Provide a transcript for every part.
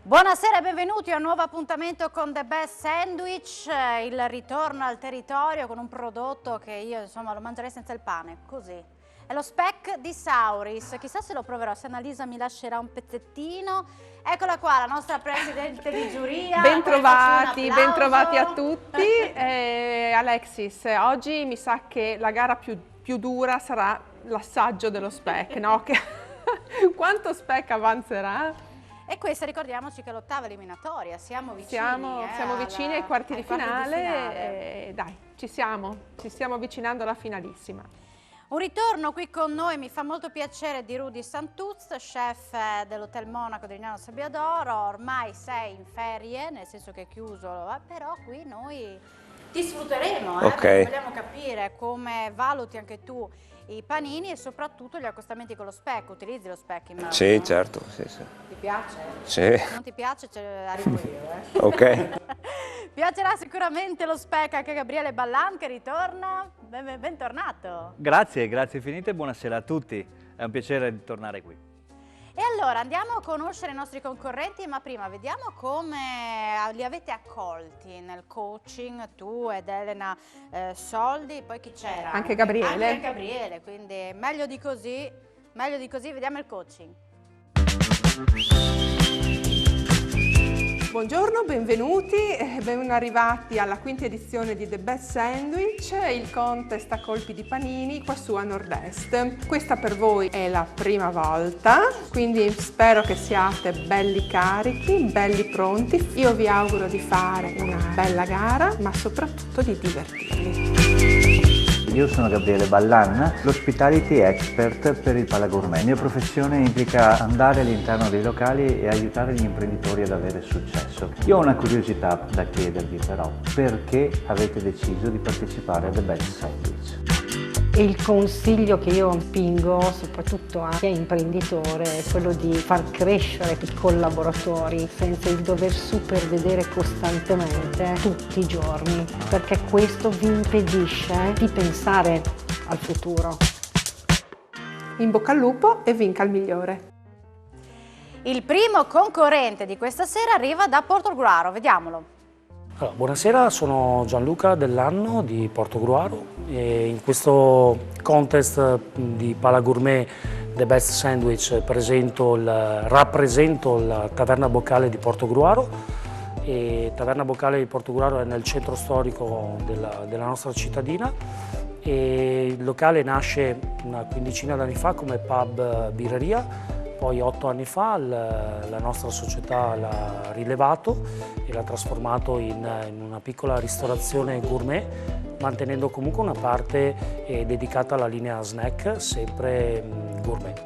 Buonasera e benvenuti a un nuovo appuntamento con The Best Sandwich, il ritorno al territorio con un prodotto che io insomma lo mangerei senza il pane, così. È lo speck di Sauris, chissà se lo proverò, se Annalisa mi lascerà un pezzettino. Eccola qua, la nostra presidente di giuria. Bentrovati a tutti. Alexis, oggi mi sa che la gara più dura sarà l'assaggio dello speck, no? Quanto speck avanzerà? E questa ricordiamoci che è l'ottava eliminatoria, siamo vicini. Siamo vicini ai quarti di finale. Dai, ci stiamo avvicinando alla finalissima. Un ritorno qui con noi, mi fa molto piacere, di Rudy Santuz, chef dell'Hotel Monaco di Rignano Sabbiadoro. Ormai sei in ferie, nel senso che è chiuso, però qui noi ti sfrutteremo, perché vogliamo capire come valuti anche tu i panini e soprattutto gli accostamenti con lo speck. Utilizzi lo speck, immagino? Sì, certo, sì. Ti piace? Sì. Non ti piace? Arrivo io, Ok. Piacerà sicuramente lo speck anche a Gabriele Ballan che ritorna. Bentornato. Grazie infinite e buonasera a tutti. È un piacere di tornare qui. E allora andiamo a conoscere i nostri concorrenti, ma prima vediamo come li avete accolti nel coaching, tu ed Elena Soldi, poi chi c'era? Anche Gabriele. Anche Gabriele, quindi meglio di così, vediamo il coaching. Buongiorno, benvenuti, ben arrivati alla quinta edizione di The Best Sandwich, il contest a colpi di panini qua su a Nord-Est. Questa per voi è la prima volta, quindi spero che siate belli carichi, belli pronti. Io vi auguro di fare una bella gara, ma soprattutto di divertirvi. Io sono Gabriele Ballan, l'hospitality expert per il Palagourmet. La mia professione implica andare all'interno dei locali e aiutare gli imprenditori ad avere successo. Io ho una curiosità da chiedervi però, perché avete deciso di partecipare a The Best Sandwich? Il consiglio che io spingo soprattutto a chi è imprenditore è quello di far crescere i collaboratori senza il dover supervedere costantemente tutti i giorni, perché questo vi impedisce di pensare al futuro. In bocca al lupo e vinca il migliore. Il primo concorrente di questa sera arriva da Portogruaro, vediamolo. Allora, buonasera, sono Gianluca Dell'Anno di Portogruaro e in questo contest di Palagourmet The Best Sandwich rappresento la Taverna Boccale di Portogruaro. E Taverna Boccale di Portogruaro è nel centro storico della nostra cittadina e il locale nasce una quindicina d'anni fa come pub birreria. Poi 8 anni fa la nostra società l'ha rilevato e l'ha trasformato in una piccola ristorazione gourmet, mantenendo comunque una parte dedicata alla linea snack, sempre gourmet.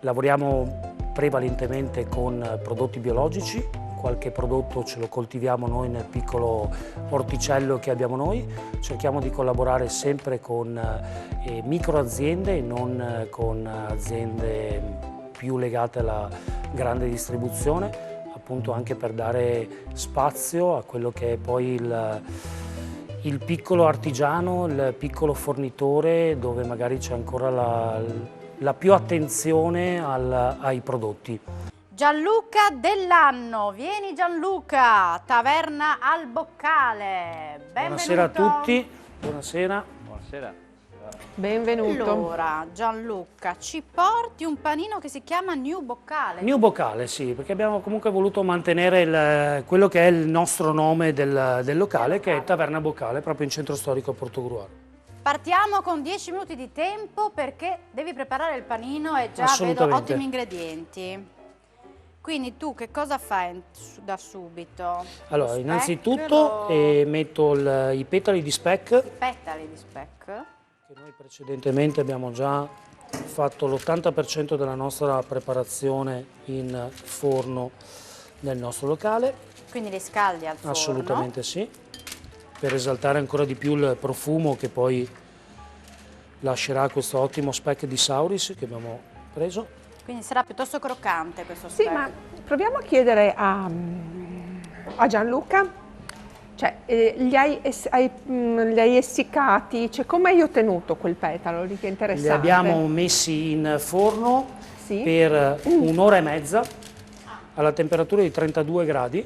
Lavoriamo prevalentemente con prodotti biologici. Qualche prodotto ce lo coltiviamo noi nel piccolo orticello che abbiamo noi, cerchiamo di collaborare sempre con micro aziende e non con aziende più legate alla grande distribuzione, appunto anche per dare spazio a quello che è poi il piccolo artigiano, il piccolo fornitore dove magari c'è ancora la più attenzione ai prodotti. Gianluca Dell'Anno, vieni Gianluca, Taverna al Boccale, benvenuto. Buonasera a tutti, buonasera. Buonasera. Benvenuto. Allora Gianluca, ci porti un panino che si chiama New Boccale? New Boccale, sì, perché abbiamo comunque voluto mantenere quello che è il nostro nome del locale, che è Taverna Boccale, proprio in centro storico a Portogruaro. Partiamo con 10 minuti di tempo perché devi preparare il panino e già vedo ottimi ingredienti. Quindi tu che cosa fai da subito? Allora, innanzitutto metto i petali di speck. I petali di speck. Che noi precedentemente abbiamo già fatto l'80% della nostra preparazione in forno nel nostro locale. Quindi li scaldi al forno? Assolutamente sì, per esaltare ancora di più il profumo che poi lascerà questo ottimo speck di Sauris che abbiamo preso. Quindi sarà piuttosto croccante questo speck. Sì, ma proviamo a chiedere a Gianluca, cioè li hai essiccati, cioè come hai ottenuto quel petalo lì che è interessante? Li abbiamo messi in forno Sì. per un'ora e mezza alla temperatura di 32 gradi,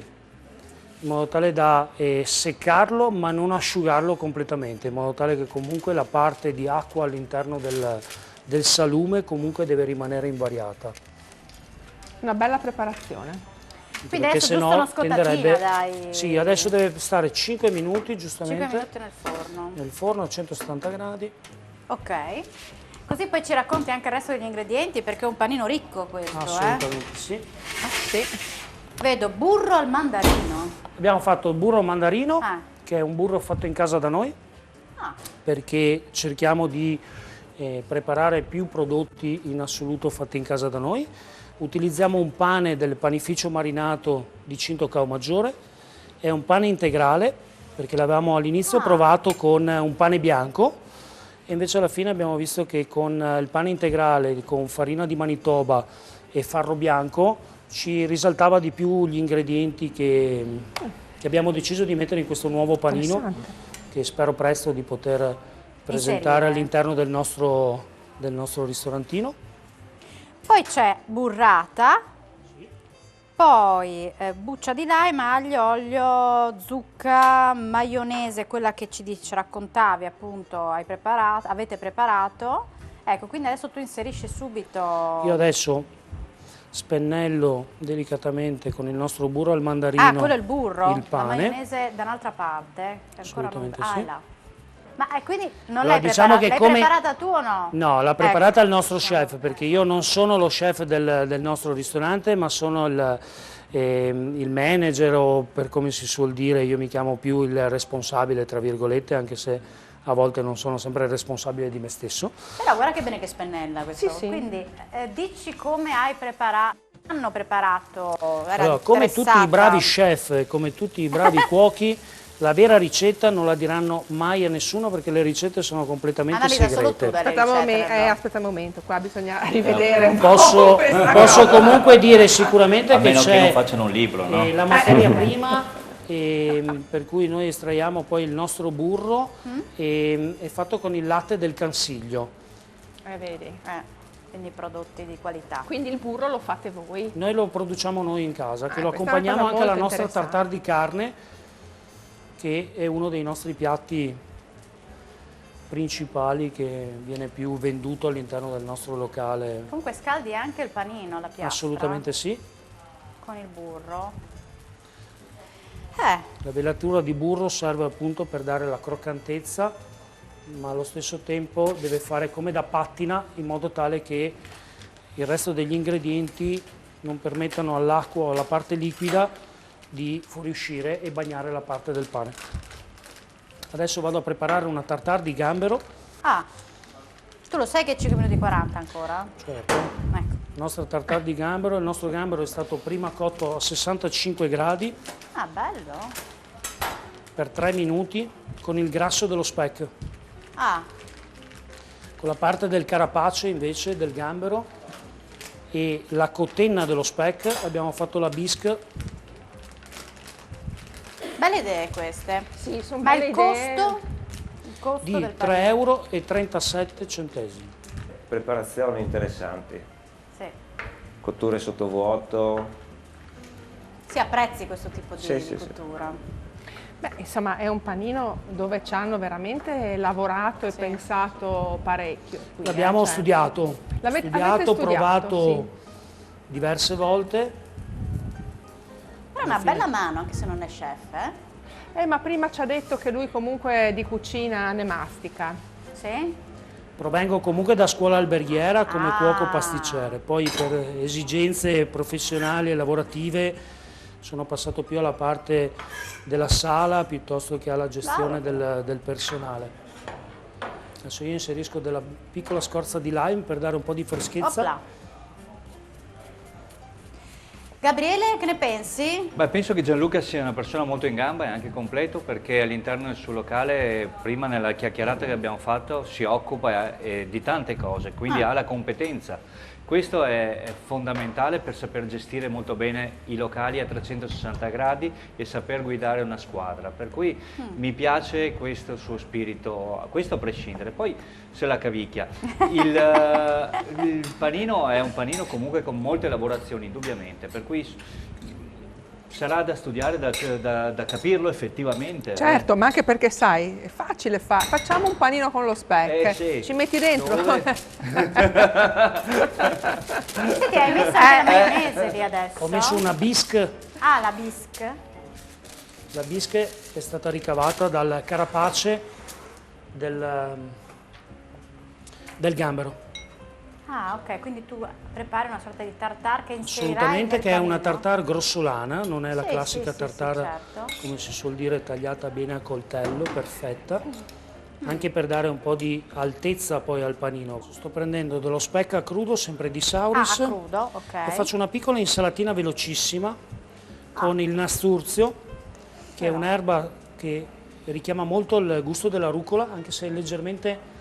in modo tale da seccarlo ma non asciugarlo completamente, in modo tale che comunque la parte di acqua all'interno del salume comunque deve rimanere invariata. Una bella preparazione. Quindi Perché adesso se giusto no una scottatina, tenderebbe... dai. Sì, adesso deve stare 5 minuti 5 giustamente minuti nel forno. nel forno a 170 gradi. Ok. Così poi ci racconti anche il resto degli ingredienti, perché è un panino ricco questo, Assolutamente sì. Sì. Vedo burro al mandarino. Abbiamo fatto il burro mandarino, Ah. che è un burro fatto in casa da noi, Ah, perché cerchiamo di preparare più prodotti in assoluto fatti in casa da noi. Utilizziamo un pane del panificio marinato di Cinto Caomaggiore, è un pane integrale, perché l'avevamo all'inizio provato con un pane bianco, e invece alla fine abbiamo visto che con il pane integrale, con farina di Manitoba e farro bianco, ci risaltava di più gli ingredienti che abbiamo deciso di mettere in questo nuovo panino, Interessante. che spero presto di poter presentare Inserire. all'interno del nostro ristorantino. poi c'è burrata, poi buccia di lime, aglio, olio, zucca, maionese, quella che ci raccontavi appunto, avete preparato. Ecco, quindi adesso tu inserisci subito... Io adesso spennello delicatamente con il nostro burro al mandarino Ah, quello è il burro? il pane. La maionese da un'altra parte? Che ancora non... Assolutamente Ah, sì. è là. Ma quindi non Allora, l'hai diciamo preparata? che L'hai come- preparata tu o no? No, l'ha preparata Ecco. il nostro chef, perché io non sono lo chef del nostro ristorante, ma sono il manager, o per come si suol dire, io mi chiamo più il responsabile, tra virgolette, anche se a volte non sono sempre il responsabile di me stesso. Però guarda che bene che spennella questo. Sì, sì. Quindi dici come hai preparato, hanno preparato, era Allora, come tutti i interessata. bravi chef e come tutti i bravi cuochi, la vera ricetta non la diranno mai a nessuno, perché le ricette sono completamente Annalisa, solo tu segrete. dalle Aspetta un ricette, momento, no? aspetta un momento, qua bisogna rivedere un po' Posso, questa posso cosa. comunque dire sicuramente A che meno che non c'è facciano un libro, no? la materia prima, per cui noi estraiamo poi il nostro burro, è fatto con il latte del Cansiglio. Vedi. Quindi prodotti di qualità. Quindi il burro lo fate voi. Noi lo produciamo noi in casa, che lo questa è una accompagniamo cosa anche alla molto nostra interessante. tartare di carne, che è uno dei nostri piatti principali che viene più venduto all'interno del nostro locale. Comunque scaldi anche il panino, la piastra. Assolutamente sì. Con il burro. La velatura di burro serve appunto per dare la croccantezza, ma allo stesso tempo deve fare come da pattina, in modo tale che il resto degli ingredienti non permettano all'acqua o alla parte liquida di fuoriuscire e bagnare la parte del pane. Adesso vado a preparare una tartare di gambero. Ah, tu lo sai che è 5 minuti e 40 ancora? Certo. Ecco. La nostra tartare di gambero, il nostro gambero è stato prima cotto a 65 gradi Ah, bello. per 3 minuti con il grasso dello speck. Ah, Con la parte del carapace invece del gambero e la cotenna dello speck abbiamo fatto la bisque. belle idee queste. Sì, sono Ma belle il idee. costo? Il costo Di del panino? 3,37 €. Preparazioni interessanti, Sì. cotture sottovuoto. Si apprezzi questo tipo di, Sì, di sì, sì. cottura. Beh, insomma, è un panino dove ci hanno veramente lavorato e Sì. pensato parecchio. qui, L'abbiamo cioè. studiato, Avete provato studiato, diverse volte. Però è una bella mano, anche se non è chef, eh? Ma prima ci ha detto che lui comunque di cucina ne mastica. Sì? Provengo comunque da scuola alberghiera come Ah. cuoco pasticcere, poi per esigenze professionali e lavorative sono passato più alla parte della sala piuttosto che alla gestione del personale. Adesso io inserisco della piccola scorza di lime per dare un po' di freschezza. Opla. Gabriele, che ne pensi? Beh, penso che Gianluca sia una persona molto in gamba e anche completo, perché all'interno del suo locale, prima nella chiacchierata che abbiamo fatto, si occupa di tante cose, quindi ha la competenza Questo è fondamentale per saper gestire molto bene i locali a 360 gradi e saper guidare una squadra, per cui mi piace questo suo spirito, questo a prescindere. Poi se la cavicchia. Il panino è un panino comunque con molte lavorazioni, indubbiamente, per cui sarà da studiare, da capirlo effettivamente. Certo, ma anche perché sai, è facile facciamo un panino con lo speck, sì. ci metti dentro. Senti, hai messo anche la maionese lì adesso? Ho messo una bisque. Ah, la bisque? La bisque è stata ricavata dal carapace del gambero. Ah, ok, quindi tu prepari una sorta di tartare che inserirai Assolutamente, nel che è una panino. tartare grossolana, non è la Sì, classica sì, tartare, certo. come si suol dire, tagliata bene a coltello, perfetta. Anche per dare un po' di altezza poi al panino. Sto prendendo dello speck a crudo, sempre di Sauris. Ah, a crudo, ok. E faccio una piccola insalatina velocissima con il nasturzio, che è un'erba che richiama molto il gusto della rucola, anche se è leggermente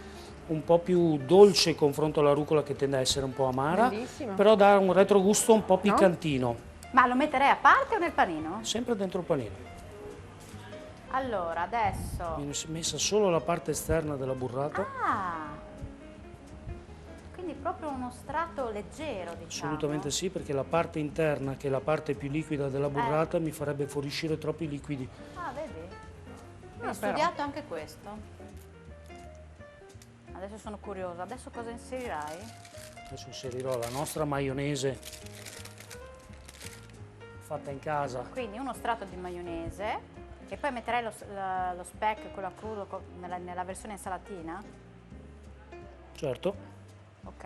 un po' più dolce in confronto alla rucola, che tende a essere un po' amara, Bellissimo. però dà un retrogusto un po' piccantino, Ma lo metterei a parte o nel panino? sempre dentro il panino. Allora, adesso... Viene messa solo la parte esterna della burrata, Ah! Quindi proprio uno strato leggero, diciamo. assolutamente sì, perché la parte interna, che è la parte più liquida della burrata, mi farebbe fuoriuscire troppi liquidi. Ah, vedi? Io ho però. studiato anche questo. Adesso sono curiosa. Adesso cosa inserirai? Adesso inserirò la nostra maionese fatta in casa. Quindi uno strato di maionese e poi metterai lo speck, quello a crudo, nella versione insalatina? Certo. Ok.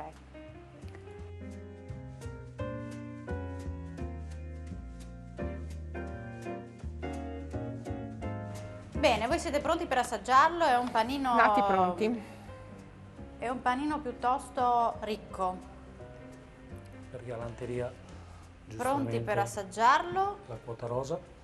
Bene, voi siete pronti per assaggiarlo? È un panino... Nati pronti. È un panino piuttosto ricco. Per galanteria, Pronti giustamente, per assaggiarlo? la quota rosa.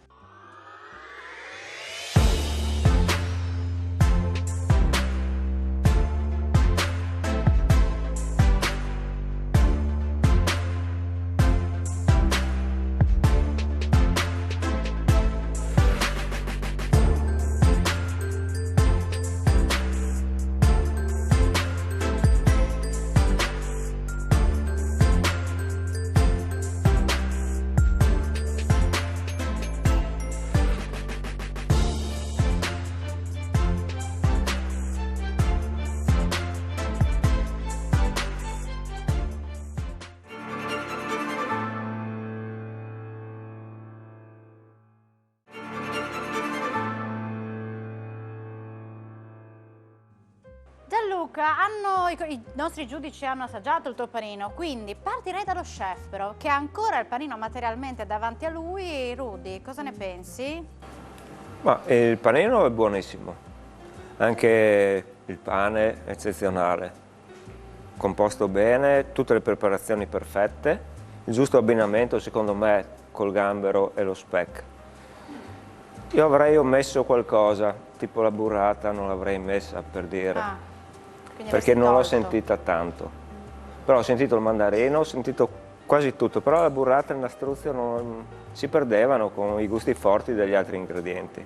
Gianluca, i nostri giudici hanno assaggiato il tuo panino, quindi partirei dallo chef però, che ha ancora il panino materialmente davanti a lui. Rudy, cosa ne pensi? Ma il panino è buonissimo, anche il pane è eccezionale, composto bene, tutte le preparazioni perfette, il giusto abbinamento secondo me col gambero e lo speck. Io avrei omesso qualcosa, tipo la burrata non l'avrei messa, per dire, Quindi perché avresti non l'ho tolto. sentita tanto. Però ho sentito il mandarino, ho sentito quasi tutto, però la burrata e il nastruzio si perdevano con i gusti forti degli altri ingredienti.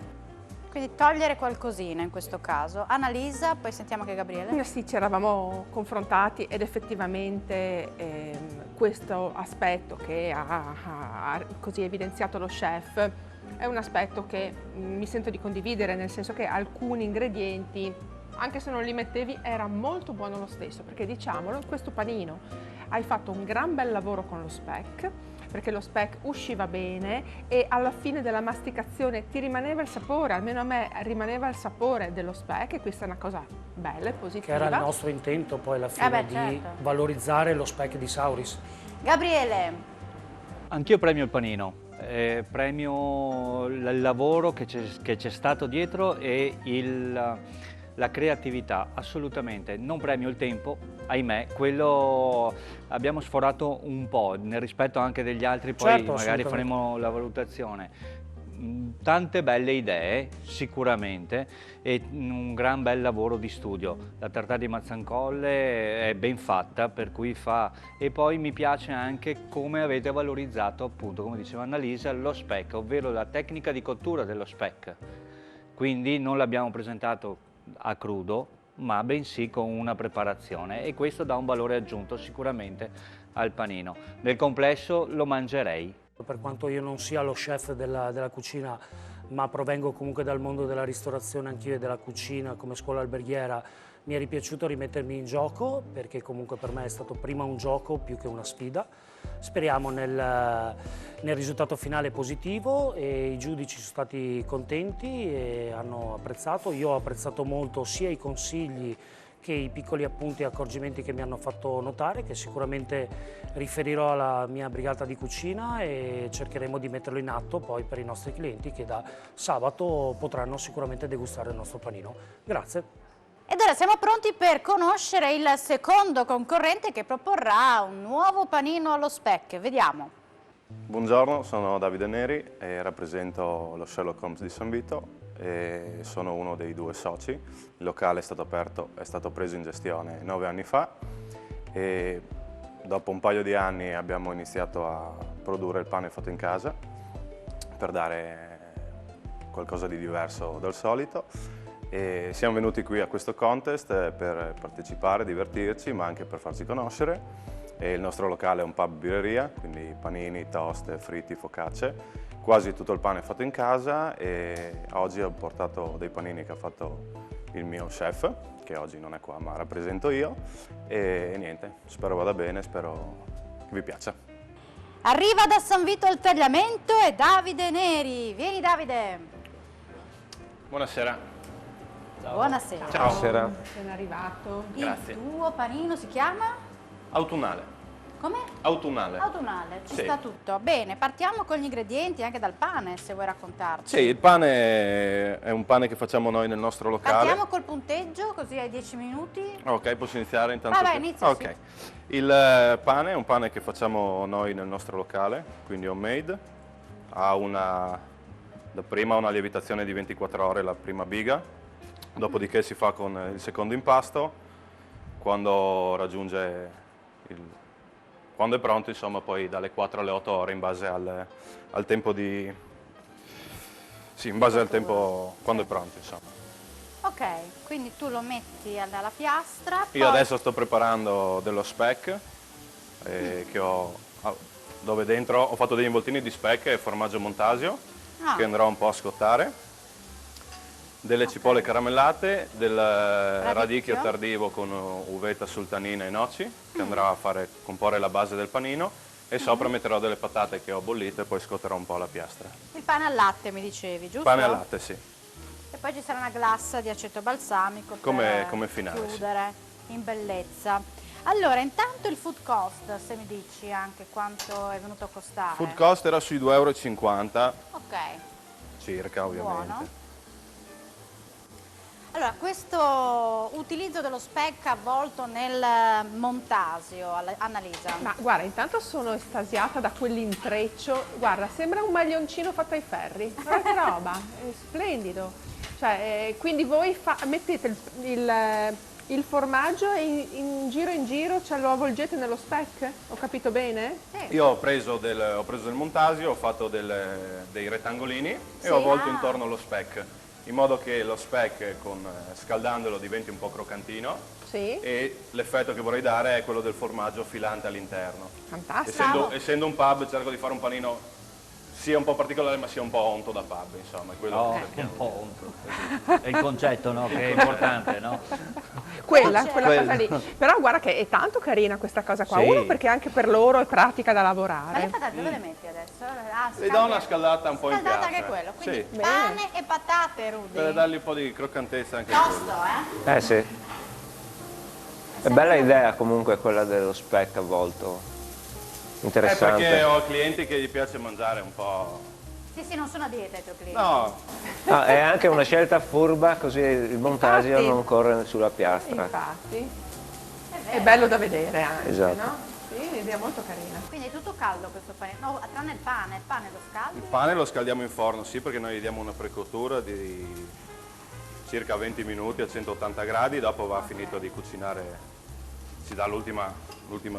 Quindi togliere qualcosina in questo caso. Annalisa, poi sentiamo anche Gabriele. Sì, ci eravamo confrontati ed effettivamente questo aspetto che ha così evidenziato lo chef è un aspetto che mi sento di condividere, nel senso che alcuni ingredienti, anche se non li mettevi, era molto buono lo stesso, perché diciamolo, in questo panino hai fatto un gran bel lavoro con lo speck, perché lo speck usciva bene e alla fine della masticazione ti rimaneva il sapore, almeno a me rimaneva il sapore dello speck, e questa è una cosa bella e positiva. Che era il nostro intento poi alla fine di certo. valorizzare lo speck di Sauris. Gabriele, Anch'io premio il panino, premio il lavoro che c'è stato dietro e la creatività, assolutamente. Non premio il tempo, ahimè, quello abbiamo sforato un po', nel rispetto anche degli altri, poi Certo, magari assolutamente. faremo la valutazione. tante belle idee sicuramente e un gran bel lavoro di studio. La tartare di Mazzancolle è ben fatta, per cui fa, e poi mi piace anche come avete valorizzato, appunto, come diceva Annalisa, lo speck, ovvero la tecnica di cottura dello speck. Quindi non l'abbiamo presentato a crudo, ma bensì con una preparazione, e questo dà un valore aggiunto sicuramente al panino. Nel complesso lo mangerei. Per quanto io non sia lo chef della cucina, ma provengo comunque dal mondo della ristorazione anch'io e della cucina come scuola alberghiera, mi è ripiaciuto rimettermi in gioco, perché comunque per me è stato prima un gioco più che una sfida. Speriamo nel risultato finale positivo, e i giudici sono stati contenti e hanno apprezzato. Io ho apprezzato molto sia i consigli che i piccoli appunti e accorgimenti che mi hanno fatto notare, che sicuramente riferirò alla mia brigata di cucina, e cercheremo di metterlo in atto poi per i nostri clienti che da sabato potranno sicuramente degustare il nostro panino. Grazie. Ed ora siamo pronti per conoscere il secondo concorrente che proporrà un nuovo panino allo speck. Vediamo. Buongiorno, sono Davide Neri e rappresento lo Sherlock Holmes di San Vito e sono uno dei 2 soci. Il locale è stato preso in gestione 9 anni fa e dopo un paio di anni abbiamo iniziato a produrre il pane fatto in casa per dare qualcosa di diverso dal solito, e siamo venuti qui a questo contest per partecipare, divertirci, ma anche per farci conoscere. E il nostro locale è un pub birreria, quindi panini, toast, fritti, focacce. Quasi tutto il pane è fatto in casa, e oggi ho portato dei panini che ha fatto il mio chef, che oggi non è qua ma rappresento io, e niente, spero vada bene, spero che vi piaccia. Arriva da San Vito al tagliamento e Davide Neri. Vieni Davide. Buonasera. Buonasera. Ciao. Buonasera. Appena arrivato. Grazie. Il tuo panino si chiama? Autunnale. Come? Autunnale. Autunnale, ci Sì. sta tutto. Bene, partiamo con gli ingredienti, anche dal pane, se vuoi raccontarci. Sì, il pane è un pane che facciamo noi nel nostro locale. Partiamo col punteggio, così hai 10 minuti. Ok, posso iniziare intanto? Vai, inizia, Ok. sì. Il pane è un pane che facciamo noi nel nostro locale, quindi homemade. Ha dapprima una lievitazione di 24 ore la prima biga, dopodiché si fa con il secondo impasto. Quando è pronto, insomma, poi dalle 4 alle 8 ore in base al tempo di... Sì, in base al tempo quando è pronto, insomma. Ok, quindi tu lo metti alla piastra. Io poi- adesso sto preparando dello speck, dove dentro ho fatto degli involtini di speck e formaggio montasio, Ah. che andrò un po' a scottare, delle cipolle caramellate, del radicchio tardivo con uvetta, sultanina e noci, che andrà a comporre la base del panino, e sopra metterò delle patate che ho bollite e poi scotterò un po' la piastra. Il pane al latte mi dicevi, giusto? Pane al latte, sì. E poi ci sarà una glassa di aceto balsamico Come per finale, sì. chiudere in bellezza. Allora, intanto il food cost, se mi dici anche quanto è venuto a costare. Food cost era sui 2,50 €, Ok, circa, ovviamente. buono. Allora, questo utilizzo dello speck avvolto nel montasio, Annalisa. Ma guarda, intanto sono estasiata da quell'intreccio. Guarda, sembra un maglioncino fatto ai ferri. Guarda che roba, è splendido. Cioè, quindi voi mettete il formaggio e in giro ce lo avvolgete nello speck? Ho capito bene? Sì. Io ho preso del montasio, ho fatto dei rettangolini Sì, e ho avvolto ah. intorno lo speck, in modo che lo speck, scaldandolo, diventi un po' croccantino, Sì. e l'effetto che vorrei dare è quello del formaggio filante all'interno. Fantastico. Essendo un pub, cerco di fare un panino sia un po' particolare ma sia un po' onto da pub, insomma, è quello No, che un cerchiamo. po' onto. È il concetto, no? Che è importante, no? Quella Quella. cosa lì. Però guarda che è tanto carina questa cosa qua. Sì. Uno, perché anche per loro è pratica da Ma le lavorare. patate dove le metti adesso? Ah, Le do una scaldata un po' in Scaldata piastra. anche quello, quindi Sì, pane e patate, Rudy. per dargli un po' di croccantezza anche a quello. Tosto, eh? Sì. È bella idea comunque quella dello speck avvolto. Interessante. Perché ho clienti che gli piace mangiare un po'... Sì, non sono a dieta i tuoi clienti. No, No, è anche una scelta furba, così il montasio Infatti. non corre sulla piastra. Infatti. È bello da vedere anche, Esatto. no? Sì, un'idea molto carina. Quindi è tutto caldo questo panino, no, tranne il pane lo scaldi? Il pane lo scaldiamo in forno, sì, perché noi gli diamo una precottura di circa 20 minuti a 180 gradi, dopo va finito di cucinare, si dà l'ultima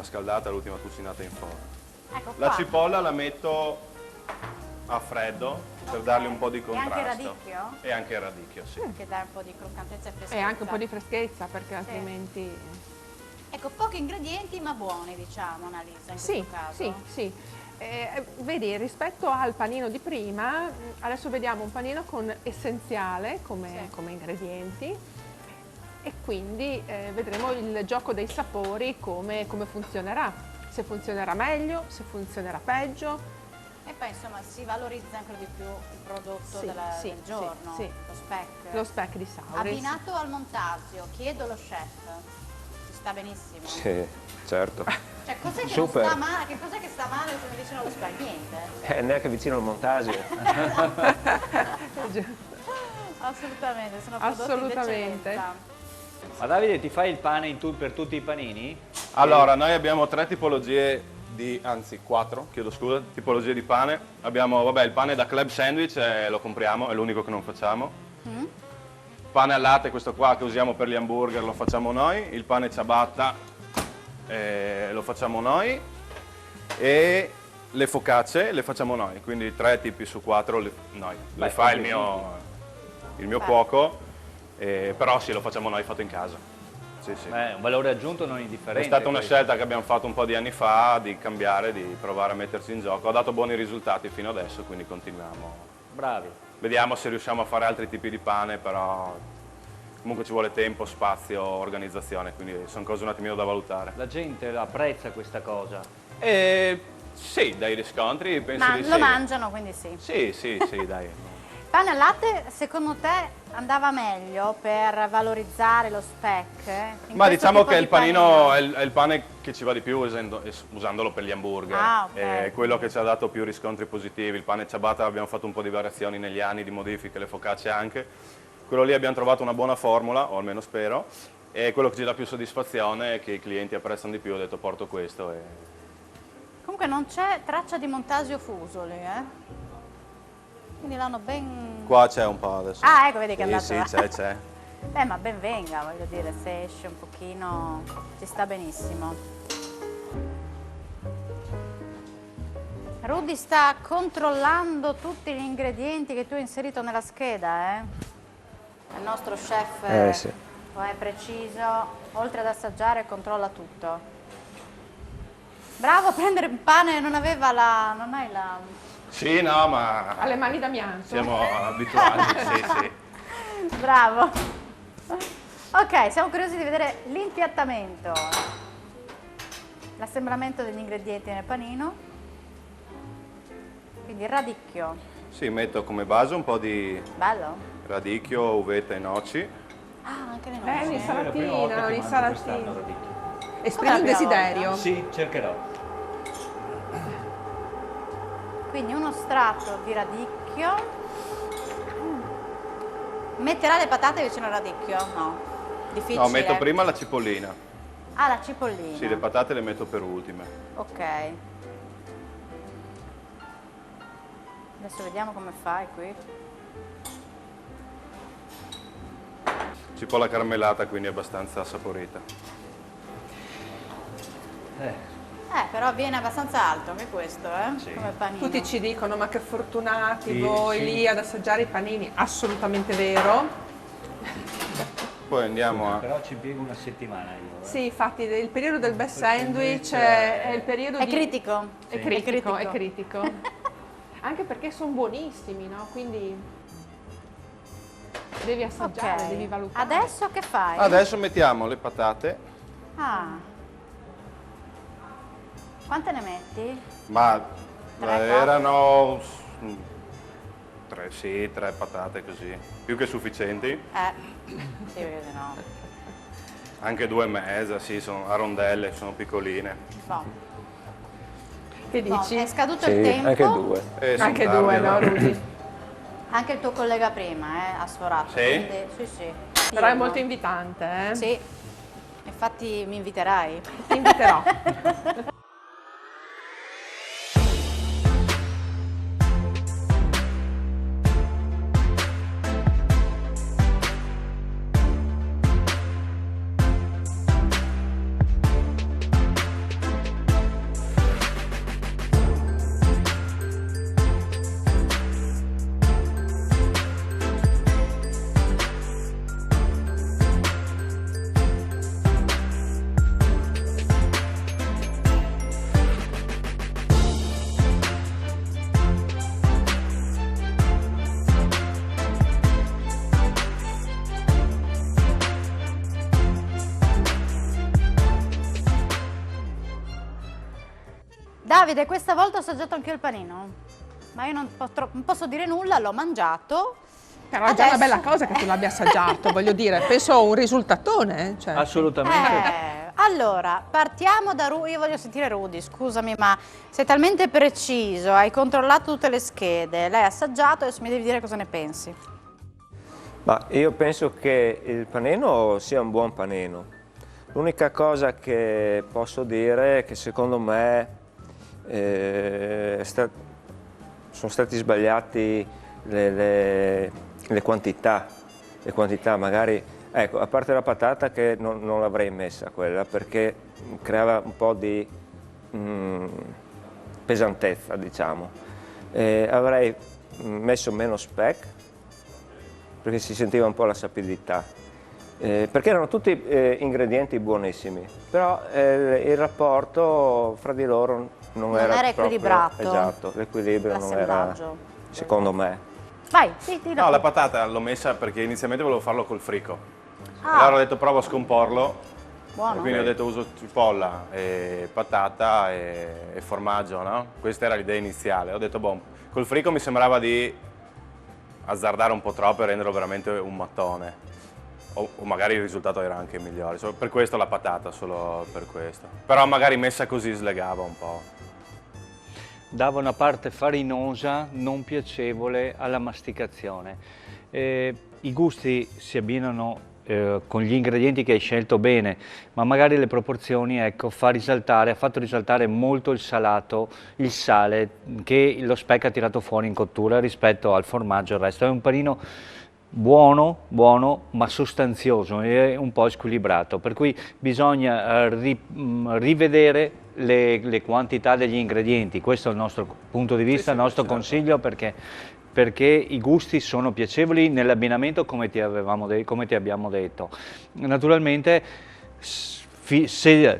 scaldata, l'ultima cucinata in forno. Ecco La qua. cipolla la metto a freddo per dargli un po' di contrasto. E anche il radicchio? E anche il radicchio, sì. Che dà un po' di croccantezza e freschezza. E anche un po' di freschezza, perché altrimenti... Ecco, pochi ingredienti ma buoni, diciamo, Annalisa, in Sì, questo caso. sì, sì. Vedi, rispetto al panino di prima, adesso vediamo un panino con essenziale come ingredienti e quindi vedremo il gioco dei sapori come funzionerà, se funzionerà meglio, se funzionerà peggio. E poi insomma si valorizza ancora di più il prodotto Sì, sì, del giorno, sì, sì. lo speck. Lo speck di Sauris. Abbinato al montasio, chiedo allo chef, ci sta benissimo. Sì, certo. Cioè, cos'è che Super. non sta male? Che cos'è che sta male se mi vicino allo speck? Niente. Neanche vicino al montasio. Assolutamente, sono prodotti Assolutamente. d'eccellenza. Ma Davide, ti fai il pane per tutti i panini? Allora, noi abbiamo tre tipologie anzi 4, chiedo scusa, tipologie di pane. Abbiamo, vabbè, il pane da club sandwich, lo compriamo, è l'unico che non facciamo. Pane al latte, questo qua che usiamo per gli hamburger, lo facciamo noi. Il pane ciabatta, lo facciamo noi. E le focacce le facciamo noi, quindi 3 tipi su 4 noi. Le fa il mio cuoco, però sì, lo facciamo noi, fatto in casa. Sì, sì. Un valore aggiunto non indifferente. È stata una questo. scelta che abbiamo fatto un po' di anni fa, di cambiare, di provare a metterci in gioco. Ha dato buoni risultati fino adesso, quindi continuiamo. Bravi. Vediamo se riusciamo a fare altri tipi di pane, però comunque ci vuole tempo, spazio, organizzazione, quindi sono cose un attimino da valutare. La gente apprezza questa cosa. Sì, dai riscontri penso Ma di lo sì. mangiano, quindi sì. Sì, dai. Pane al latte, secondo te, andava meglio per valorizzare lo speck? In Ma questo diciamo tipo che di il panino è il pane che ci va di più usandolo per gli hamburger. Ah, ok. È quello che ci ha dato più riscontri positivi. Il pane ciabatta abbiamo fatto un po' di variazioni negli anni, di modifiche, le focacce anche. Quello lì abbiamo trovato una buona formula, o almeno spero, e quello che ci dà più soddisfazione è che i clienti apprezzano di più, ho detto porto questo. Comunque non c'è traccia di montasio fuso lì, eh? Quindi l'hanno ben... Qua c'è un po' adesso. Ah, ecco, vedi che è Sì, andato. c'è. Ma ben venga, voglio dire, se esce un pochino ci sta benissimo. Rudy sta controllando tutti gli ingredienti che tu hai inserito nella scheda, eh? Il nostro chef Sì. lo è preciso, oltre ad assaggiare controlla tutto. Bravo a prendere il pane, non hai la... Sì, no, ma Alle mani d'amianto. siamo abituati, sì. Bravo. Ok, siamo curiosi di vedere l'impiattamento, l'assemblamento degli ingredienti nel panino. Quindi radicchio, Sì, metto come base un po' di bello. radicchio, uvetta e noci. Ah, anche le È noci. un'insalatina, un'insalatina. Esprimi Come la un prima desiderio. Sì, cercherò. Quindi uno strato di radicchio. Metterà le patate vicino al radicchio? No, difficile. No, metto prima la cipollina. Ah, la cipollina. Sì, le patate le metto per ultime. Ok. Adesso vediamo come fai qui. Cipolla caramellata, quindi abbastanza saporita. Però viene abbastanza alto anche questo, Sì. come panino. Tutti ci dicono ma che fortunati Sì, voi sì. lì ad assaggiare i panini, assolutamente vero. Poi andiamo a... Però ci impiego una settimana io. Sì, infatti il periodo del best sandwich è il periodo È di... critico. È Sì. critico, è critico. Anche perché sono buonissimi, no? Quindi devi assaggiare, Ok. devi valutare. Adesso che fai? Adesso mettiamo le patate, Ah. Quante ne metti? ma Tre, erano tre patate così, più che sufficienti. Sì, vedo di no. Anche 2,5, sì, sono a rondelle, sono piccoline. Boh. Che dici? È scaduto Sì, il tempo. anche 2. Sono Anche tardi, due, no, allora. Rudy? Anche il tuo collega prima, ha sforato. Sì? Quindi, sì. Però è Io molto no. invitante, eh? Sì. Infatti mi inviterai. Ti inviterò. Davide, questa volta ho assaggiato anche il panino, ma io non posso dire nulla, l'ho mangiato. Però è già una bella cosa che tu l'abbia assaggiato, voglio dire, penso un risultatone. Cioè. Assolutamente. Allora, partiamo da Rudy. Io voglio sentire Rudy, scusami, ma sei talmente preciso, hai controllato tutte le schede, l'hai assaggiato, adesso mi devi dire cosa ne pensi. Ma io penso che il panino sia un buon panino. L'unica cosa che posso dire è che secondo me sono stati sbagliati le quantità. Le quantità magari, ecco, a parte la patata che non l'avrei messa quella perché creava un po' di pesantezza, diciamo. Avrei messo meno speck perché si sentiva un po' la sapidità. Perché erano tutti ingredienti buonissimi, però il rapporto fra di loro non era proprio equilibrato. Esatto, l'equilibrio non era, secondo me. Vai, sì, No, la patata l'ho messa perché inizialmente volevo farlo col frico. Ah. Allora ho detto provo a scomporlo. Buono. E quindi ho detto uso cipolla, e patata e formaggio, no? Questa era l'idea iniziale. Ho detto, boh, col frico mi sembrava di azzardare un po' troppo e renderlo veramente un mattone. O magari il risultato era anche migliore. Per questo la patata, solo per questo. Però magari messa così slegava un po'. Dava una parte farinosa, non piacevole alla masticazione. I gusti si abbinano con gli ingredienti che hai scelto bene, ma magari le proporzioni, ecco, ha fatto risaltare molto il salato, il sale che lo speck ha tirato fuori in cottura rispetto al formaggio e il resto. È un panino buono, ma sostanzioso e un po' squilibrato, per cui bisogna rivedere le quantità degli ingredienti. Questo è il nostro punto di vista, il nostro consiglio, perché i gusti sono piacevoli nell'abbinamento come ti abbiamo detto. Naturalmente se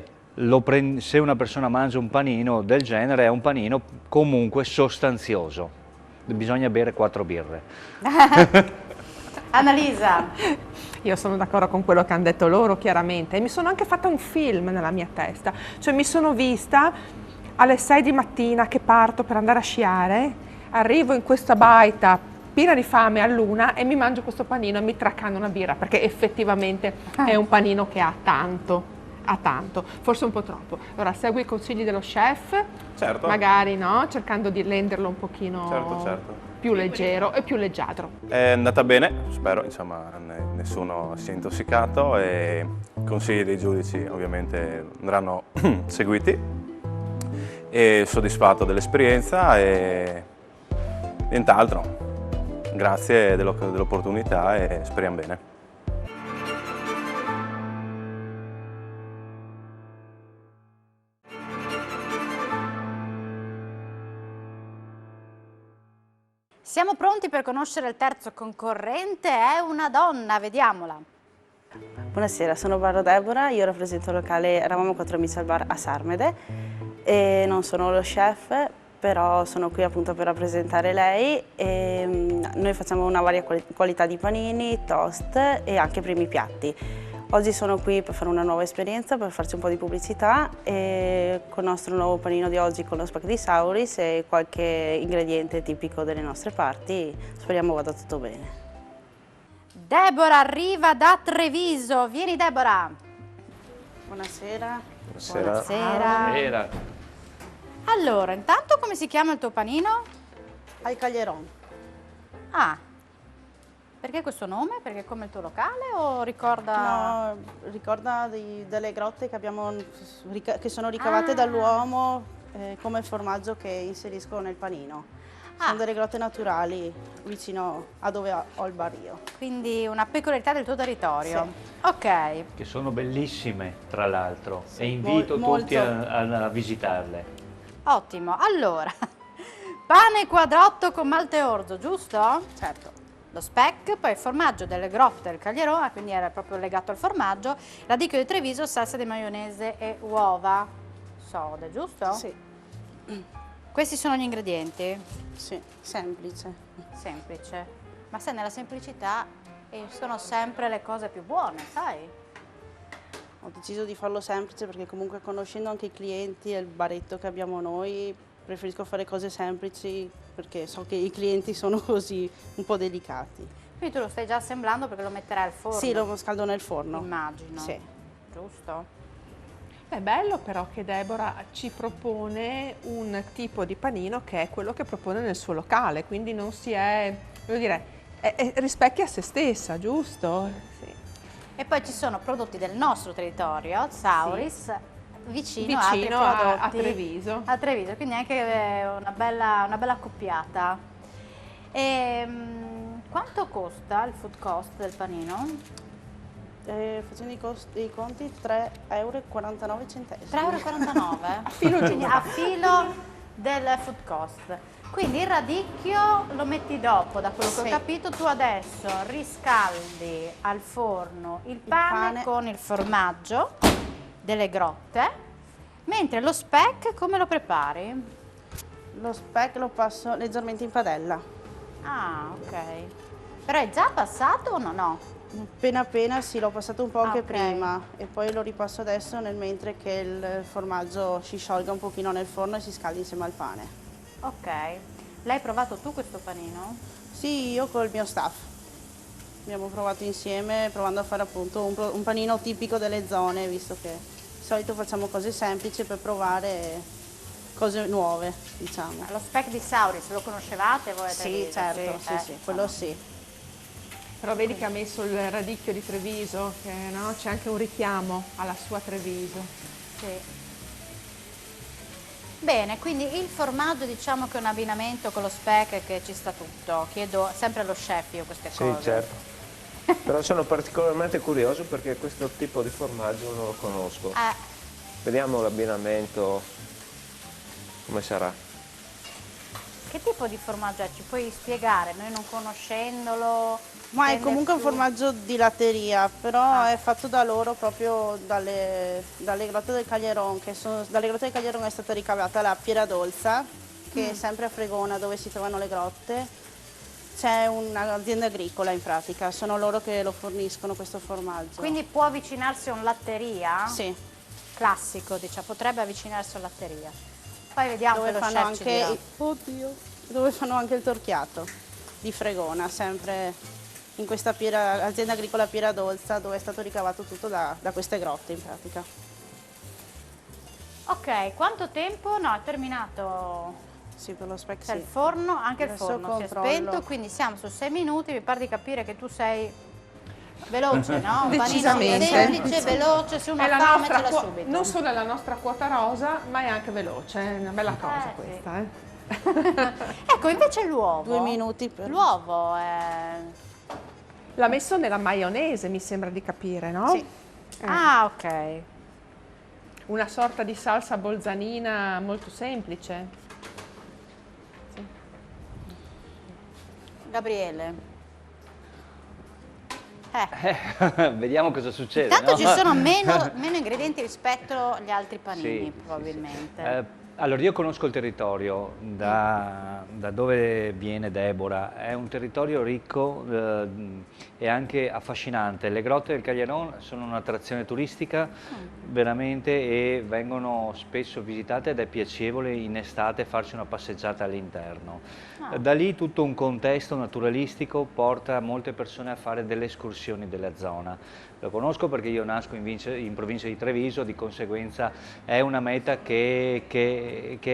una persona mangia un panino del genere è un panino comunque sostanzioso, bisogna bere 4 birre. Annalisa. Io sono d'accordo con quello che hanno detto loro, chiaramente, e mi sono anche fatta un film nella mia testa, cioè mi sono vista alle 6 di mattina che parto per andare a sciare, arrivo in questa baita piena di fame all'1 e mi mangio questo panino e mi traccano una birra, perché effettivamente è un panino che ha tanto, forse un po' troppo. Allora segui i consigli dello chef, Certo. magari no, cercando di renderlo un pochino Certo. più leggero e più leggiadro. È andata bene, spero, insomma, nessuno si è intossicato e i consigli dei giudici ovviamente andranno seguiti. E soddisfatto dell'esperienza e nient'altro. Grazie dell'opportunità e speriamo bene. Siamo pronti per conoscere il terzo concorrente, è una donna, vediamola. Buonasera, sono Barro Deborah, io rappresento il locale Eravamo 4 amici al bar a Sarmede e non sono lo chef, però sono qui appunto per rappresentare lei e noi facciamo una varia qualità di panini, toast e anche primi piatti. Oggi sono qui per fare una nuova esperienza, per farci un po' di pubblicità e con il nostro nuovo panino di oggi con lo speck di Sauris e qualche ingrediente tipico delle nostre parti, speriamo vada tutto bene. Deborah arriva da Treviso, vieni Deborah. Buonasera. Buonasera. Allora, intanto come si chiama il tuo panino? Al Calderon. Ah, perché questo nome? Perché è come il tuo locale o ricorda? No, ricorda delle grotte che sono ricavate dall'uomo come formaggio che inserisco nel panino. Sono delle grotte naturali vicino a dove ho il bar io. Quindi una peculiarità del tuo territorio. Sì. Ok. Che sono bellissime, tra l'altro, Sì, e invito tutti molto. a visitarle. Ottimo. Allora, pane quadrotto con malte orzo, giusto? Certo. Lo speck, poi il formaggio delle grotte del Caglierone, quindi era proprio legato al formaggio, radicchio di Treviso, salsa di maionese e uova sode, giusto? Sì. Questi sono gli ingredienti? Sì, semplice. Semplice. Ma sai, nella semplicità sono sempre le cose più buone, sai? Ho deciso di farlo semplice perché comunque conoscendo anche i clienti e il baretto che abbiamo noi, preferisco fare cose semplici perché so che i clienti sono così un po' delicati. Quindi tu lo stai già assemblando perché lo metterai al forno? Sì, lo scaldo nel forno. Immagino. Sì. Giusto? È bello però che Deborah ci propone un tipo di panino che è quello che propone nel suo locale, quindi non si è, voglio dire, rispecchia se stessa, giusto? Sì. E poi ci sono prodotti del nostro territorio, Sauris, vicino a altri a prodotti Treviso. a Treviso, quindi anche una bella accoppiata. Quanto costa il food cost del panino? Facendo i conti, 3,49 €. 3,49 €? A filo del food cost. Quindi il radicchio lo metti dopo, da quello che ho capito. Tu adesso riscaldi al forno il pane con il formaggio delle grotte, mentre lo speck come lo prepari? Lo speck lo passo leggermente in padella. Ah, ok. Però è già passato o no? No. Appena appena sì, l'ho passato un po' anche ok. prima e poi lo ripasso adesso nel mentre che il formaggio si sciolga un pochino nel forno e si scaldi insieme al pane. Ok. L'hai provato tu questo panino? Sì, io col mio staff. Abbiamo provato insieme provando a fare appunto un panino tipico delle zone, visto che di solito facciamo cose semplici per provare cose nuove, diciamo. Lo speck di Sauris lo conoscevate voi? a Sì, Treviso? certo, sì, quello sì. Però vedi che ha messo il radicchio di Treviso, che no? C'è anche un richiamo alla sua Treviso. Sì. Bene, quindi il formaggio diciamo che è un abbinamento con lo speck che ci sta tutto. Chiedo sempre allo chef io queste cose. Sì, certo. Però sono particolarmente curioso perché questo tipo di formaggio non lo conosco. Vediamo l'abbinamento come sarà. Che tipo di formaggio è? Ci puoi spiegare? Noi non conoscendolo... Ma è comunque un formaggio di latteria, però è fatto da loro proprio dalle grotte del Caglieron, dalle grotte del Caglieron è stata ricavata la Piera Dolza, che è sempre a Fregona dove si trovano le grotte. C'è un'azienda agricola in pratica, sono loro che lo forniscono questo formaggio. Quindi può avvicinarsi a un latteria? Sì. Classico, diciamo, potrebbe avvicinarsi a un latteria. Poi vediamo Dove che lo fanno chef ci dirà. dove fanno anche il torchiato di Fregona, sempre in questa azienda agricola Piera Dolza, dove è stato ricavato tutto da queste grotte in pratica. Ok, quanto tempo? No, è terminato. Sì, per lo speck C'è sì. il forno, anche il Adesso forno si è controllo. spento, quindi siamo su 6 minuti, mi pare di capire che tu sei veloce, no? Un panino Decisamente. semplice, veloce, se uno ha È la fame nostra ce l'ha subito. non solo è la nostra quota rosa, ma è anche veloce, è una bella cosa sì. questa. Ecco, invece l'uovo. 2 minuti per... L'uovo è... L'ha messo nella maionese, mi sembra di capire, no? Sì. Ah, ok. Una sorta di salsa bolzanina molto semplice. Gabriele. Vediamo cosa succede. Intanto no? ci sono meno ingredienti rispetto agli altri panini, Sì, probabilmente. Allora, io conosco il territorio da dove viene Deborah, è un territorio ricco e anche affascinante. Le grotte del Caglieron sono un'attrazione turistica veramente e vengono spesso visitate ed è piacevole in estate farci una passeggiata all'interno. Da lì tutto un contesto naturalistico porta molte persone a fare delle escursioni della zona. Lo conosco perché io nasco in provincia di Treviso, di conseguenza è una meta che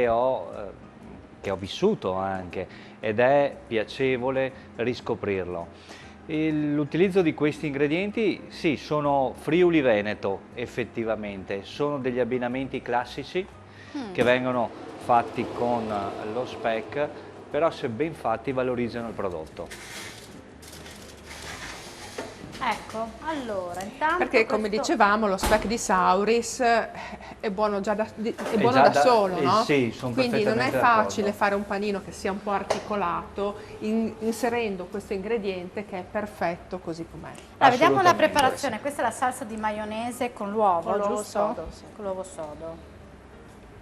ho vissuto anche ed è piacevole riscoprirlo. L'utilizzo di questi ingredienti, sì, sono Friuli Veneto effettivamente, sono degli abbinamenti classici che vengono fatti con lo speck, però se ben fatti valorizzano il prodotto. Ecco, allora, intanto Perché come questo- dicevamo lo speck di Sauris è buono già da già solo, no? sì, sono Quindi non è perfettamente facile d'accordo. fare un panino che sia un po' articolato inserendo questo ingrediente che è perfetto così com'è. Ah, vediamo la Assolutamente, preparazione. Questa è la salsa di maionese con l'uovo, Con l'uovo giusto? sodo, sì. Con l'uovo sodo.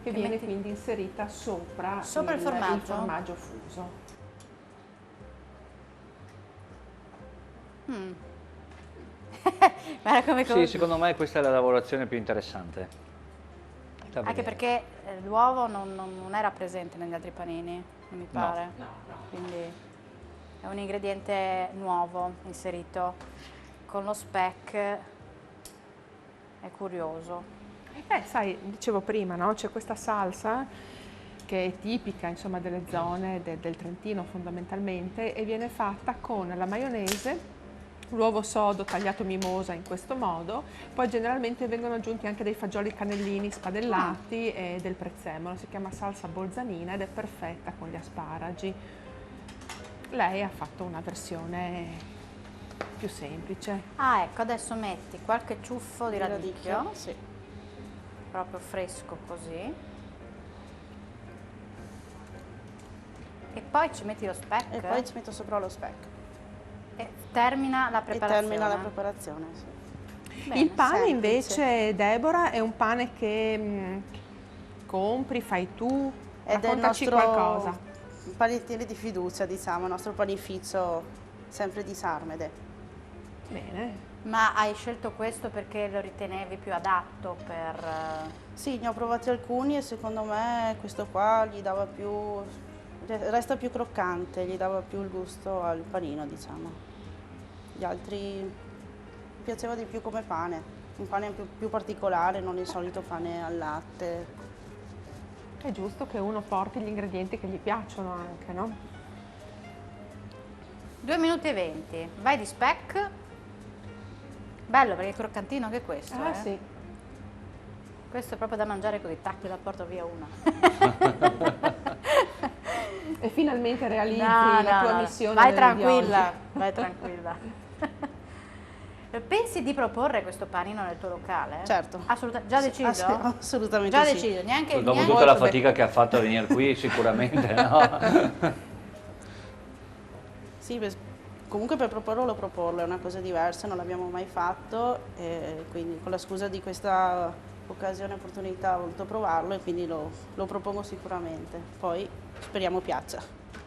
Che viene quindi inserita sopra, Sopra il formaggio? il formaggio fuso. Guarda come Sì, secondo me questa è la lavorazione più interessante. Da Anche vedere. perché l'uovo non era presente negli altri panini, non mi pare. Quindi è un ingrediente nuovo inserito con lo speck, è curioso. Sai, dicevo prima, no? C'è questa salsa che è tipica, insomma, delle zone del Trentino fondamentalmente e viene fatta con la maionese, l'uovo sodo tagliato mimosa in questo modo, poi generalmente vengono aggiunti anche dei fagioli cannellini spadellati e del prezzemolo, si chiama salsa bolzanina ed è perfetta con gli asparagi. Lei ha fatto una versione più semplice. Ah, ecco, adesso metti qualche ciuffo di radicchio, Sì. proprio fresco così. E poi ci metti lo speck E poi ci metto sopra lo speck. e termina la E preparazione. termina la preparazione, sì. Bene, Il pane semplice. invece, Deborah, è un pane che compri, fai tu, Ed è il raccontaci nostro qualcosa. panettiere di fiducia, diciamo, il nostro panificio sempre di Sarmede. Bene. Ma hai scelto questo perché lo ritenevi più adatto per... Sì, ne ho provati alcuni e secondo me questo qua gli dava più, resta più croccante, gli dava più il gusto al panino, diciamo. Gli altri mi piaceva di più come pane, un pane più particolare, non il solito pane al latte. È giusto che uno porti gli ingredienti che gli piacciono anche, no? 2 minuti e 20. Vai di speck. Bello perché è croccantino anche questo. Ah sì. Questo è proprio da mangiare così, tac, la porto via una. E finalmente realizzi No, la no, tua no. missione Vai di tranquilla, oggi. vai tranquilla. Pensi di proporre questo panino nel tuo locale? Certo. Già deciso? Assolutamente Già sì. deciso, neanche... Dopo neanche- tutta la fatica che ha fatto a venire qui, sicuramente no. Sì, comunque per proporlo è una cosa diversa, non l'abbiamo mai fatto, e quindi con la scusa di questa occasione e opportunità ho voluto provarlo e quindi lo propongo sicuramente. Poi speriamo piaccia.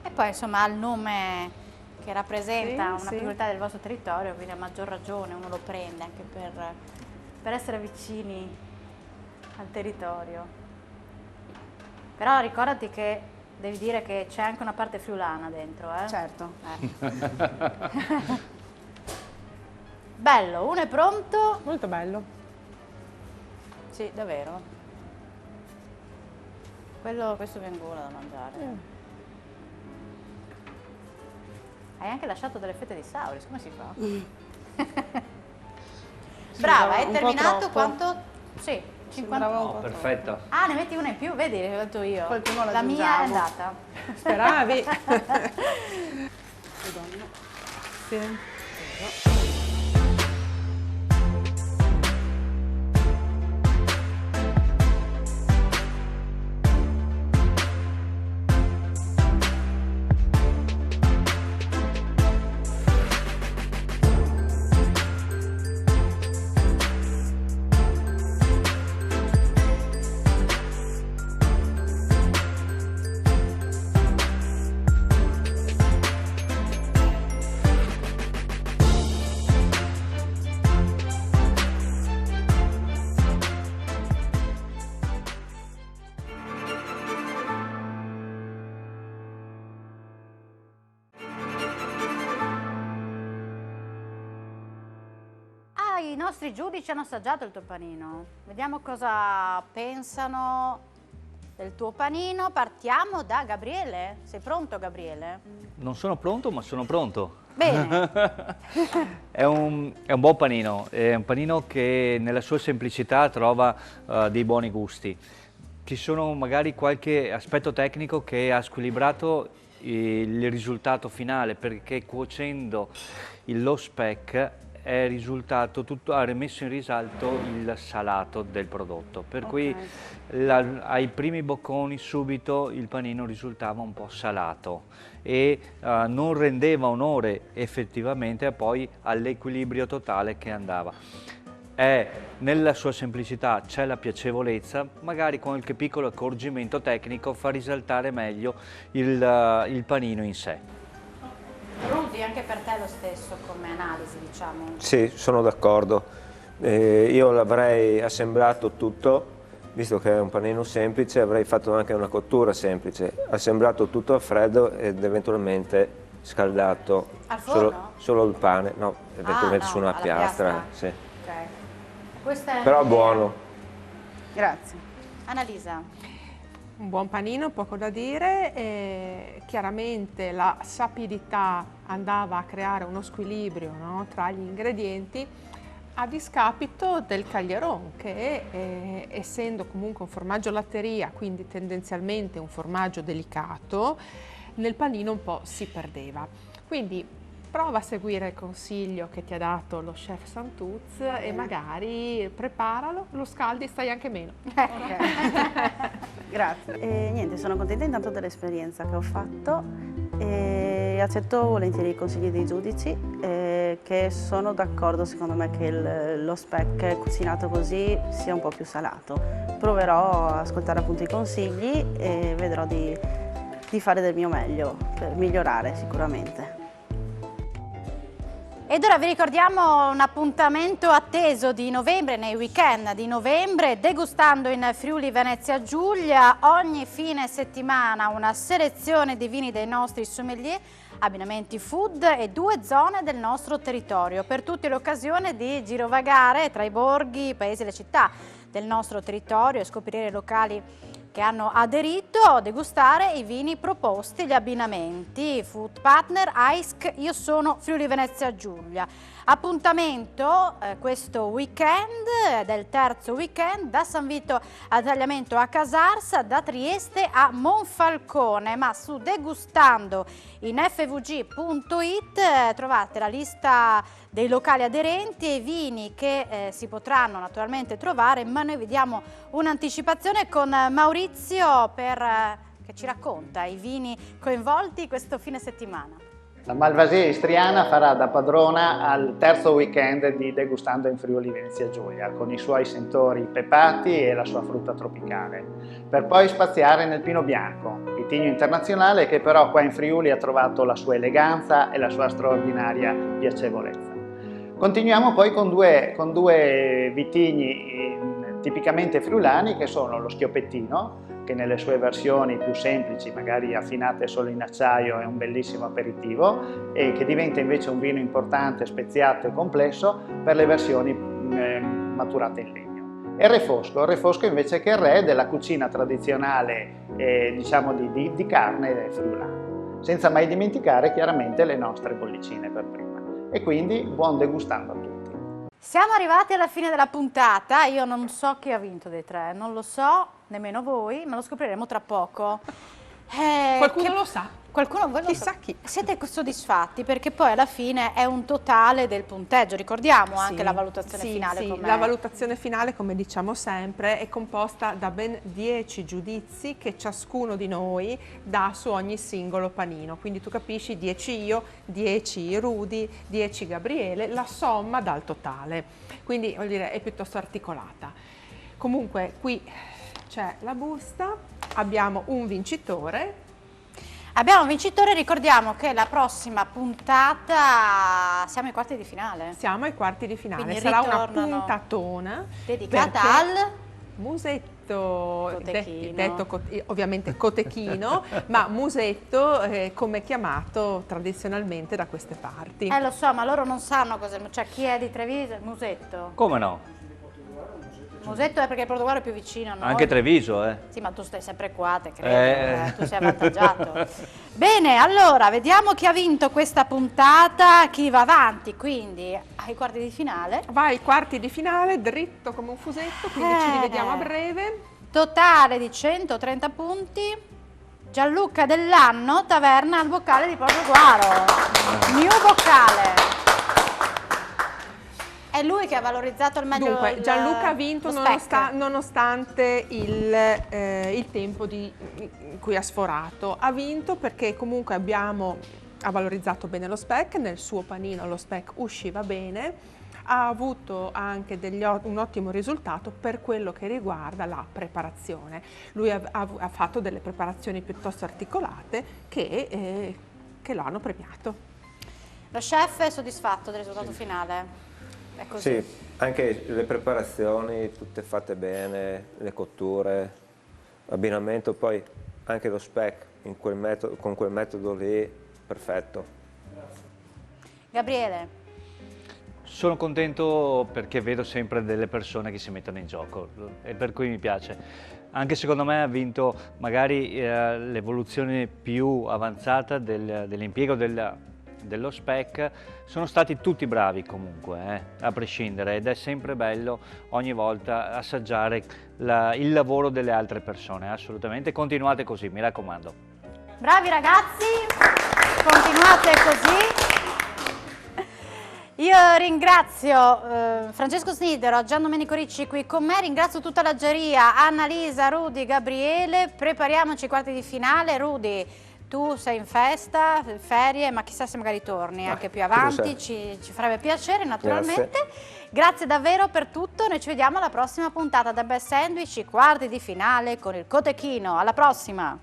E poi insomma ha il nome che rappresenta Sì, una sì. peculiarità del vostro territorio, quindi a maggior ragione uno lo prende anche per essere vicini al territorio. Però ricordati che devi dire che c'è anche una parte friulana dentro, eh? Certo. Bello, uno è pronto. Molto bello. Sì, davvero. Questo viene gola da mangiare. Hai anche lasciato delle fette di sauris, come si fa? Brava, hai un po' terminato troppo. quanto? Sì, 50. Sembrava un No, po' perfetto. Ah, ne metti una in più, vedi, l'ho detto io. Qualcuno La mia è l'aggiungiamo. andata. Speravi? Sì. Ah, i nostri giudici hanno assaggiato il tuo panino. Vediamo cosa pensano del tuo panino. Partiamo da Gabriele. Sei pronto, Gabriele? Non sono pronto, ma sono pronto. Bene. È un buon panino, è un panino che nella sua semplicità trova dei buoni gusti. Ci sono magari qualche aspetto tecnico che ha squilibrato il risultato finale, perché cuocendo lo speck è risultato tutto, ha rimesso in risalto il salato del prodotto, per cui ai primi bocconi subito il panino risultava un po' salato e non rendeva onore effettivamente poi all'equilibrio totale che andava. Nella sua semplicità c'è la piacevolezza, magari qualche piccolo accorgimento tecnico fa risaltare meglio il panino in sé. Rudy, quindi anche per te è lo stesso come analisi, diciamo? Sì, sono d'accordo. Io l'avrei assemblato tutto, visto che è un panino semplice, avrei fatto anche una cottura semplice, assemblato tutto a freddo ed eventualmente scaldato. Al forno? Solo il pane, no, eventualmente no, su una alla piastra. Sì. Ok. Questa è Però un'idea. buono. Grazie. Annalisa. Un buon panino, poco da dire, chiaramente la sapidità andava a creare uno squilibrio, no, tra gli ingredienti, a discapito del Cagliaron che essendo comunque un formaggio latteria, quindi tendenzialmente un formaggio delicato, nel panino un po' si perdeva. Quindi prova a seguire il consiglio che ti ha dato lo chef Santuz e magari preparalo, lo scaldi, stai anche meno. Grazie. E niente, sono contenta intanto dell'esperienza che ho fatto e accetto volentieri i consigli dei giudici che sono d'accordo secondo me che lo speck cucinato così sia un po' più salato. Proverò a ascoltare appunto i consigli e vedrò di fare del mio meglio per migliorare sicuramente. Ed ora vi ricordiamo un appuntamento atteso di novembre, nei weekend di novembre, degustando in Friuli Venezia Giulia ogni fine settimana una selezione di vini dei nostri sommelier, abbinamenti food e 2 zone del nostro territorio, per tutte l'occasione di girovagare tra i borghi, i paesi e le città del nostro territorio e scoprire i locali che hanno aderito a degustare i vini proposti, gli abbinamenti. Food Partner, AISC, io sono Friuli Venezia Giulia. Appuntamento questo weekend, del terzo weekend, da San Vito a Tagliamento a Casarsa, da Trieste a Monfalcone, ma su degustando in fvg.it trovate la lista dei locali aderenti e i vini che si potranno naturalmente trovare, ma noi vi diamo un'anticipazione con Maurizio che ci racconta i vini coinvolti questo fine settimana. La Malvasia istriana farà da padrona al terzo weekend di Degustando in Friuli Venezia Giulia, con i suoi sentori pepati e la sua frutta tropicale, per poi spaziare nel Pino Bianco, vitigno internazionale che però qua in Friuli ha trovato la sua eleganza e la sua straordinaria piacevolezza. Continuiamo poi con due vitigni tipicamente friulani che sono lo Schioppettino, che nelle sue versioni più semplici, magari affinate solo in acciaio, è un bellissimo aperitivo e che diventa invece un vino importante, speziato e complesso per le versioni maturate in legno. E il refosco invece che è il re della cucina tradizionale diciamo di carne friulana, senza mai dimenticare chiaramente le nostre bollicine per prima. E quindi buon degustando a tutti. Siamo arrivati alla fine della puntata, io non so chi ha vinto dei 3, non lo so, nemmeno voi, ma lo scopriremo tra poco. Qualcuno lo sa. Qualcuno voi Chissà chi. Siete soddisfatti perché poi alla fine è un totale del punteggio, ricordiamo anche Sì, la valutazione finale. Sì, com'è? la valutazione finale, come diciamo sempre, è composta da ben 10 giudizi che ciascuno di noi dà su ogni singolo panino. Quindi tu capisci, 10 io, 10 Rudy, 10 Gabriele, la somma dà il totale. Quindi vuol dire è piuttosto articolata. Comunque qui c'è la busta, abbiamo un vincitore. Abbiamo un vincitore, ricordiamo che la prossima puntata siamo ai quarti di finale. Siamo ai quarti di finale, Quindi sarà una ritornano puntatona dedicata perché al musetto, Cotechino. detto ovviamente cotechino, ma musetto come è chiamato tradizionalmente da queste parti. lo so, ma loro non sanno cosa, cioè chi è di Treviso? Musetto. Come no? Musetto è perché il Portogallo è più vicino a noi. Anche Treviso, eh? Sì, ma tu stai sempre qua, te credo, tu sei avvantaggiato. Bene, allora, vediamo chi ha vinto questa puntata, chi va avanti, quindi ai quarti di finale. Vai ai quarti di finale, dritto come un fusetto, quindi ci rivediamo a breve. Totale di 130 punti. Gianluca Dell'Anno, Taverna al Boccale di Portogruaro. New Boccale. È lui che ha valorizzato al meglio. Dunque, Gianluca ha vinto lo speck. nonostante il tempo in cui ha sforato. Ha vinto perché comunque ha valorizzato bene lo speck, nel suo panino lo speck usciva bene, ha avuto anche un ottimo risultato per quello che riguarda la preparazione. Lui ha fatto delle preparazioni piuttosto articolate che lo hanno premiato. Lo chef è soddisfatto del risultato finale? È così? Sì, anche le preparazioni tutte fatte bene, le cotture, l'abbinamento, poi anche lo speck con quel metodo lì, perfetto. Gabriele? Sono contento perché vedo sempre delle persone che si mettono in gioco e per cui mi piace. Anche secondo me ha vinto magari l'evoluzione più avanzata dell'impiego dello speck. Sono stati tutti bravi comunque, a prescindere, ed è sempre bello ogni volta assaggiare il lavoro delle altre persone, assolutamente. Continuate così, mi raccomando. Bravi ragazzi, continuate così. Io ringrazio Francesco Snidero, Gian Domenico Ricci qui con me, ringrazio tutta l'Algeria, Annalisa, Rudy, Gabriele, prepariamoci ai quarti di finale. Rudy, tu sei in festa, ferie, ma chissà se magari torni anche più avanti, ci farebbe piacere naturalmente. Grazie davvero per tutto, noi ci vediamo alla prossima puntata da Best Sandwich, i quarti di finale con il Cotechino. Alla prossima!